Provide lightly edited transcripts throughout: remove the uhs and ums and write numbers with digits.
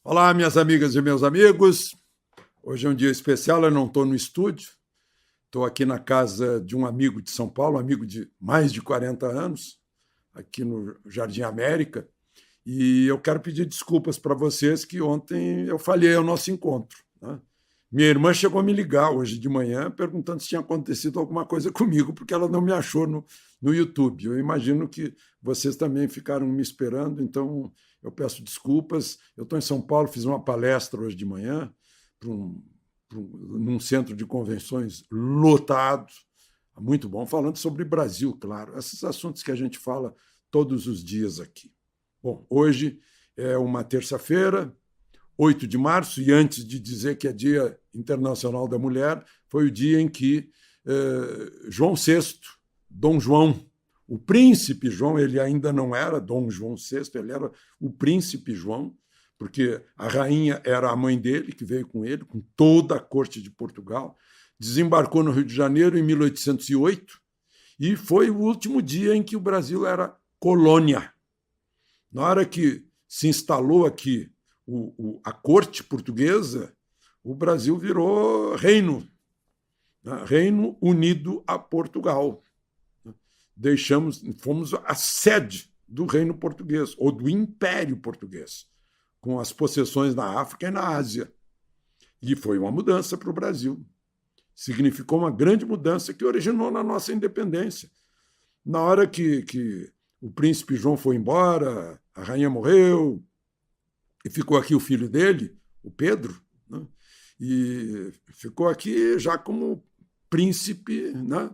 Olá, minhas amigas e meus amigos. Hoje é um dia especial, eu não estou no estúdio, estou aqui na casa de um amigo de São Paulo, um amigo de mais de 40 anos, aqui no Jardim América, e eu quero pedir desculpas para vocês que ontem eu falhei ao nosso encontro, né? Minha irmã chegou a me ligar hoje de manhã perguntando se tinha acontecido alguma coisa comigo, porque ela não me achou no YouTube. Eu imagino que vocês também ficaram me esperando, então eu peço desculpas. Eu estou em São Paulo, fiz uma palestra hoje de manhã para num centro de convenções lotado, muito bom, falando sobre Brasil, claro, esses assuntos que a gente fala todos os dias aqui. Bom, hoje é uma terça-feira, 8 de março, e antes de dizer que é Dia Internacional da Mulher, foi o dia em que João VI, Dom João, o príncipe João, ele ainda não era Dom João VI, ele era o príncipe João, porque a rainha era a mãe dele, que veio com ele, com toda a corte de Portugal, desembarcou no Rio de Janeiro em 1808 e foi o último dia em que o Brasil era colônia. Na hora que se instalou aqui a corte portuguesa, o Brasil virou reino, né? Reino Unido a Portugal. Fomos a sede do reino português, ou do Império Português, com as possessões na África e na Ásia. E foi uma mudança para o Brasil. Significou uma grande mudança que originou na nossa independência. Na hora que o príncipe João foi embora, a rainha morreu, e ficou aqui o filho dele, o Pedro, né? E ficou aqui já como príncipe, né?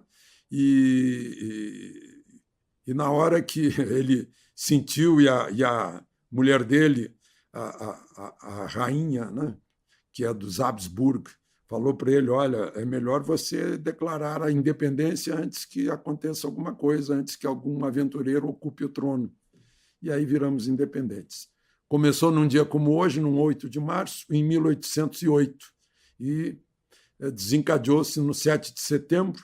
E na hora que ele sentiu, e a mulher dele, a rainha, né? Que é dos Habsburgo, falou para ele: olha, é melhor você declarar a independência antes que aconteça alguma coisa, antes que algum aventureiro ocupe o trono. E aí viramos independentes. Começou num dia como hoje, num 8 de março, em 1808, e desencadeou-se no 7 de setembro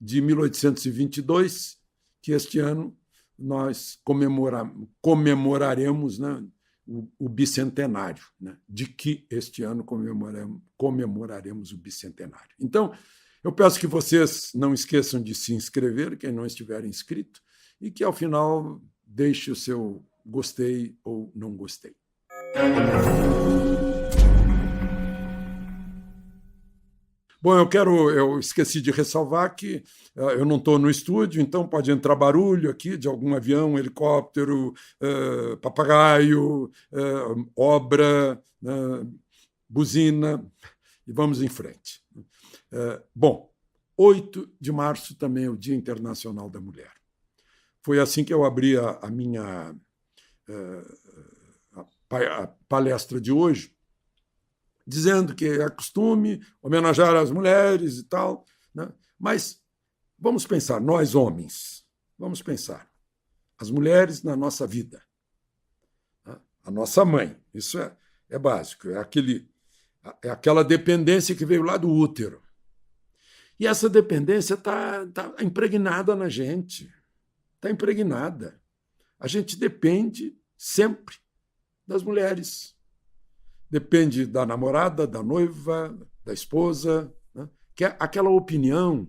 de 1822, que este ano nós comemoraremos, né, o bicentenário, né, de que este ano comemoraremos o bicentenário. Então, eu peço que vocês não esqueçam de se inscrever, quem não estiver inscrito, e que, ao final, deixe o seu gostei ou não gostei. Bom, eu esqueci de ressalvar que eu não estou no estúdio, então pode entrar barulho aqui de algum avião, helicóptero, papagaio, obra, buzina, e vamos em frente. Bom, 8 de março também é o Dia Internacional da Mulher. Foi assim que eu abri a minha a palestra de hoje, dizendo que é costume homenagear as mulheres e tal, né? Mas vamos pensar, nós homens, vamos pensar, as mulheres na nossa vida, né? A nossa mãe, isso é básico, é aquela dependência que veio lá do útero. E essa dependência está impregnada na gente, está impregnada. A gente depende sempre das mulheres. Depende da namorada, da noiva, da esposa, né? Que é aquela opinião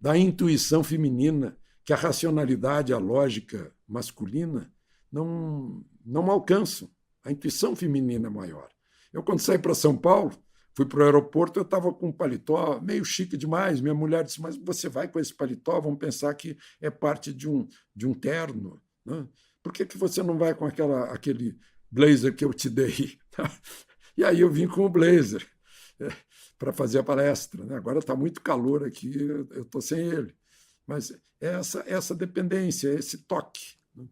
da intuição feminina que a racionalidade, a lógica masculina não alcançam. A intuição feminina é maior. Eu, quando saí para São Paulo, fui para o aeroporto, eu estava com um paletó meio chique demais. Minha mulher disse: mas você vai com esse paletó? Vamos pensar que é parte de um terno, né? Por que você não vai com aquele blazer que eu te dei? E aí eu vim com o blazer para fazer a palestra, né? Agora está muito calor aqui, eu estou sem ele. Mas é essa dependência, esse toque, né?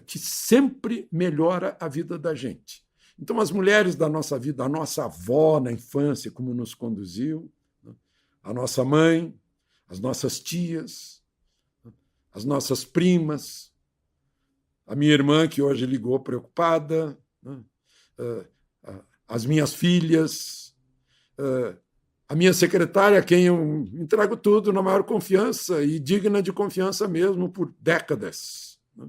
Que sempre melhora a vida da gente. Então, as mulheres da nossa vida, a nossa avó na infância, como nos conduziu, né? A nossa mãe, as nossas tias, né? As nossas primas, a minha irmã, que hoje ligou preocupada, né? As minhas filhas, a minha secretária, a quem eu entrego tudo na maior confiança, e digna de confiança mesmo por décadas, né?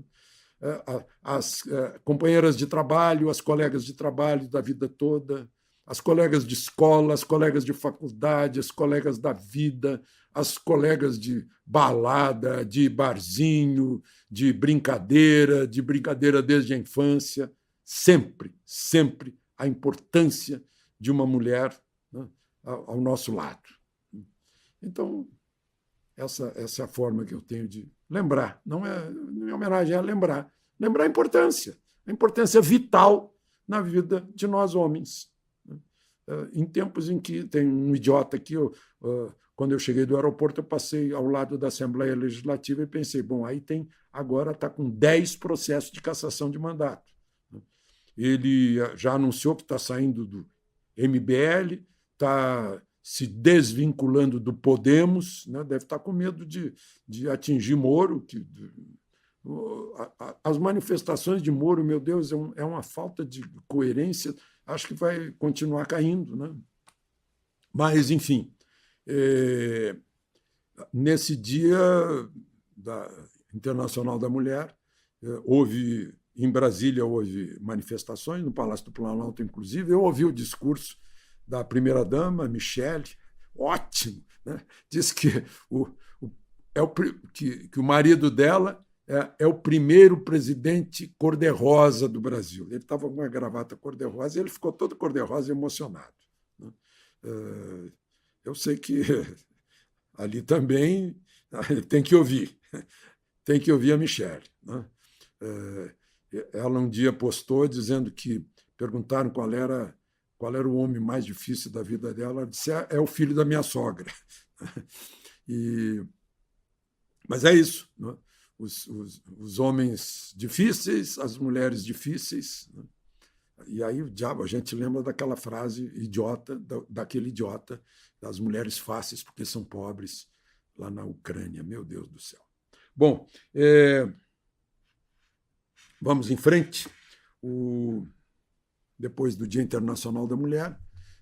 as companheiras de trabalho, as colegas de trabalho da vida toda, as colegas de escola, as colegas de faculdade, as colegas da vida, as colegas de balada, de barzinho, de brincadeira desde a infância. Sempre, sempre a importância de uma mulher, né, ao nosso lado. Então, essa é a forma que eu tenho de lembrar. Não é minha homenagem, é lembrar. Lembrar a importância vital na vida de nós homens. Em tempos em que tem um idiota aqui, quando eu cheguei do aeroporto, eu passei ao lado da Assembleia Legislativa e pensei, bom, aí agora está com 10 processos de cassação de mandato. Ele já anunciou que está saindo do MBL, está se desvinculando do Podemos, né? Deve estar com medo de atingir Moro. As manifestações de Moro, meu Deus, é uma falta de coerência, acho que vai continuar caindo, né? Mas, enfim, nesse Dia Internacional da Mulher, em Brasília houve manifestações, no Palácio do Planalto, inclusive. Eu ouvi o discurso da primeira-dama, Michele, ótimo, né? Diz que que o marido dela é o primeiro presidente cor-de-rosa do Brasil. Ele estava com uma gravata cor-de-rosa e ele ficou todo cor-de-rosa e emocionado, né? Eu sei que ali também tem que ouvir a Michele, né? Ela um dia postou dizendo que perguntaram qual era o homem mais difícil da vida dela. Ela disse: é o filho da minha sogra. Mas é isso, né? Os homens difíceis, as mulheres difíceis, né? E aí, o diabo, a gente lembra daquela frase idiota, daquele idiota, das mulheres fáceis porque são pobres, lá na Ucrânia. Meu Deus do céu. Bom, vamos em frente. Depois do Dia Internacional da Mulher,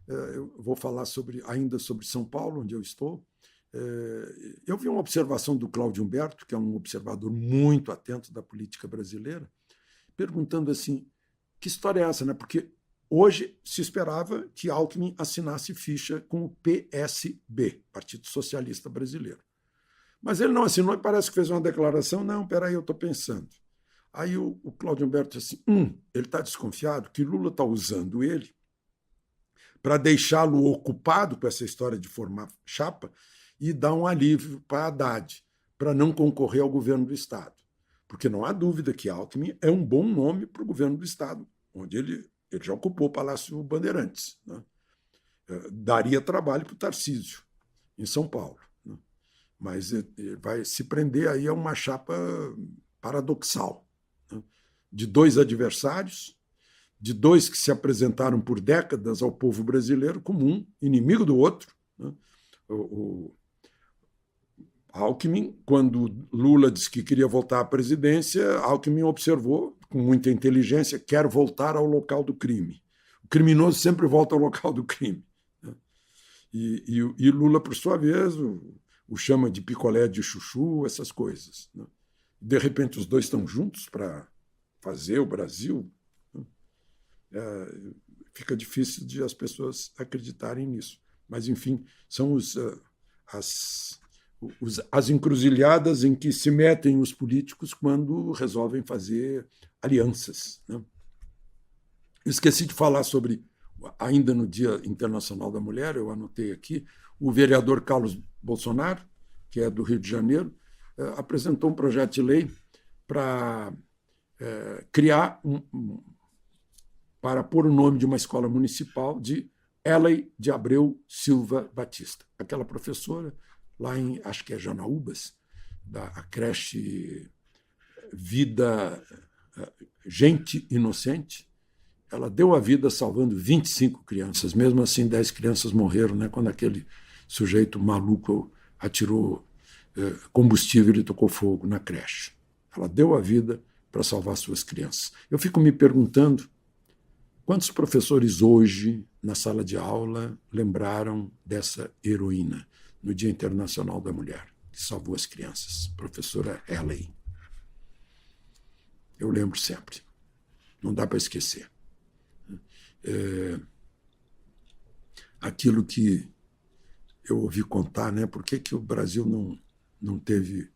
eu vou falar ainda sobre São Paulo, onde eu estou. Eu vi uma observação do Cláudio Humberto, que é um observador muito atento da política brasileira, perguntando assim, que história é essa, né? Porque hoje se esperava que Alckmin assinasse ficha com o PSB, Partido Socialista Brasileiro. Mas ele não assinou e parece que fez uma declaração. Não, peraí, eu estou pensando. Aí o Cláudio Humberto disse assim, ele está desconfiado que Lula está usando ele para deixá-lo ocupado com essa história de formar chapa e dar um alívio para Haddad, para não concorrer ao governo do Estado. Porque não há dúvida que Alckmin é um bom nome para o governo do Estado, onde ele já ocupou o Palácio Bandeirantes, né? Daria trabalho para o Tarcísio, em São Paulo, né? Mas ele vai se prender aí a uma chapa paradoxal, né? De dois adversários, de dois que se apresentaram por décadas ao povo brasileiro como um inimigo do outro, né? O Alckmin, quando Lula disse que queria voltar à presidência, Alckmin observou com muita inteligência: quero voltar ao local do crime. O criminoso sempre volta ao local do crime, né? E Lula, por sua vez, o chama de picolé de chuchu, essas coisas, né? De repente, os dois estão juntos para fazer o Brasil, né? Fica difícil de as pessoas acreditarem nisso. Mas, enfim, são as encruzilhadas em que se metem os políticos quando resolvem fazer alianças, né? Esqueci de falar sobre, ainda no Dia Internacional da Mulher, eu anotei aqui, o vereador Carlos Bolsonaro, que é do Rio de Janeiro, apresentou um projeto de lei para criar para pôr o nome de uma escola municipal de Héley de Abreu Silva Batista. Aquela professora lá em, acho que é Janaúbas, da creche Vida Gente Inocente, ela deu a vida salvando 25 crianças. Mesmo assim, 10 crianças morreram, né, quando aquele sujeito maluco atirou combustível e tocou fogo na creche. Ela deu a vida para salvar suas crianças. Eu fico me perguntando quantos professores hoje, na sala de aula, lembraram dessa heroína no Dia Internacional da Mulher, que salvou as crianças, professora Héley. Eu lembro sempre. Não dá para esquecer. Aquilo que eu ouvi contar, né? Por que o Brasil não teve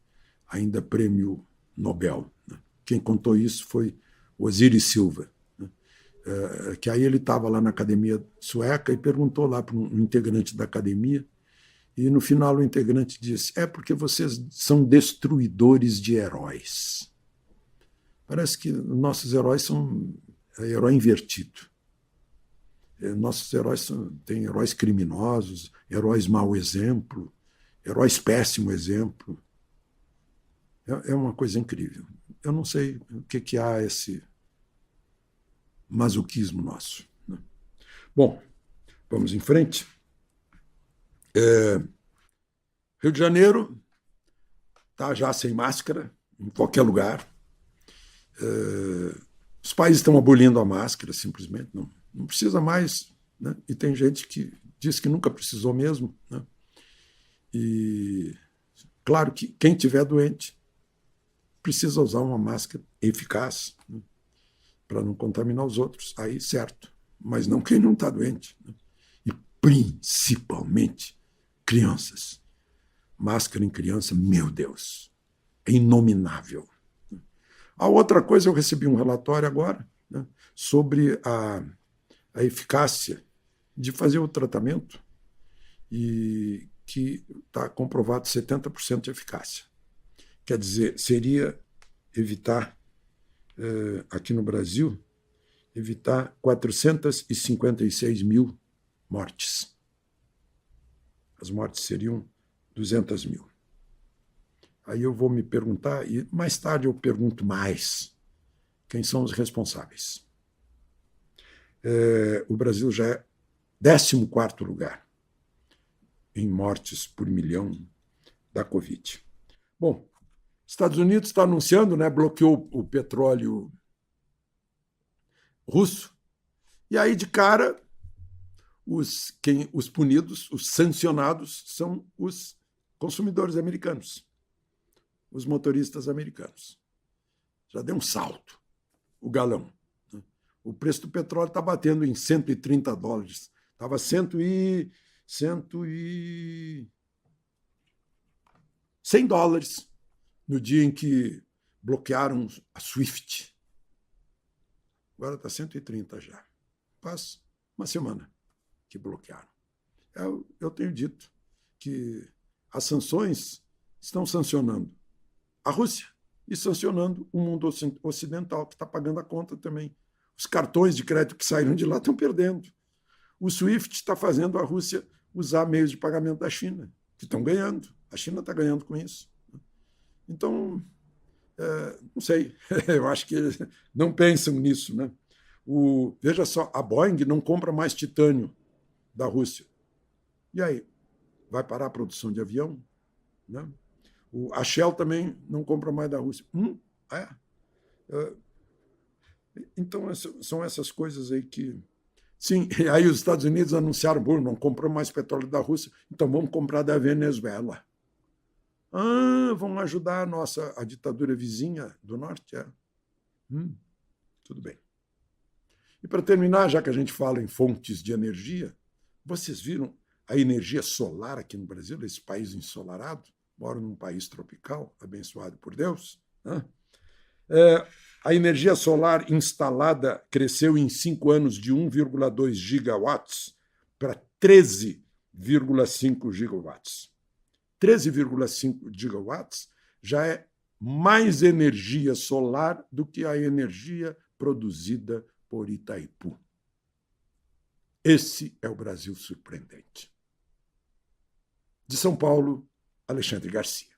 ainda prêmio Nobel? Né? Quem contou isso foi Osiris Silva, né? Que aí ele estava lá na academia sueca e perguntou lá para um integrante da academia, e no final o integrante disse: é porque vocês são destruidores de heróis. Parece que nossos heróis são herói invertido. Nossos heróis têm heróis criminosos, heróis mau exemplo, heróis péssimo exemplo. É uma coisa incrível. Eu não sei o que há esse masoquismo nosso. Né? Bom, vamos em frente. Rio de Janeiro está já sem máscara em qualquer lugar. Os países estão abolindo a máscara, simplesmente. Não precisa mais. Né? E tem gente que diz que nunca precisou mesmo. Né? E claro que quem estiver doente precisa usar uma máscara eficaz, né? Para não contaminar os outros. Aí, certo. Mas não quem não está doente. Né? E principalmente crianças. Máscara em criança, meu Deus, é inominável. A outra coisa, eu recebi um relatório agora, né, sobre a eficácia de fazer o tratamento, e que está comprovado 70% de eficácia. Quer dizer, seria evitar, aqui no Brasil, evitar 456 mil mortes. As mortes seriam 200 mil. Aí eu vou me perguntar, e mais tarde eu pergunto mais, quem são os responsáveis. O Brasil já é 14º lugar em mortes por milhão da Covid. Bom, Estados Unidos está anunciando, né, bloqueou o petróleo russo, e aí de cara os punidos, os sancionados, são os consumidores americanos, os motoristas americanos. Já deu um salto o galão. O preço do petróleo está batendo em $130. Estava 100 dólares no dia em que bloquearam a SWIFT. Agora está 130 já. Faz uma semana que bloquearam. Eu tenho dito que as sanções estão sancionando a Rússia e sancionando o mundo ocidental, que está pagando a conta também. Os cartões de crédito que saíram de lá estão perdendo. O SWIFT está fazendo a Rússia usar meios de pagamento da China, que estão ganhando. A China está ganhando com isso. Então, não sei, eu acho que eles não pensam nisso. Né? Veja só, a Boeing não compra mais titânio da Rússia. E aí? Vai parar a produção de avião? Né? A Shell também não compra mais da Rússia. Então, são essas coisas aí que... Sim, e aí os Estados Unidos anunciaram, bom, não compramos mais petróleo da Rússia, então vamos comprar da Venezuela. Vão ajudar a ditadura vizinha do norte? Tudo bem. E para terminar, já que a gente fala em fontes de energia, vocês viram a energia solar aqui no Brasil, esse país ensolarado? Moro num país tropical, abençoado por Deus. Né? A energia solar instalada cresceu em 5 anos de 1,2 gigawatts para 13,5 gigawatts. 13,5 gigawatts já é mais energia solar do que a energia produzida por Itaipu. Esse é o Brasil surpreendente. De São Paulo, Alexandre Garcia.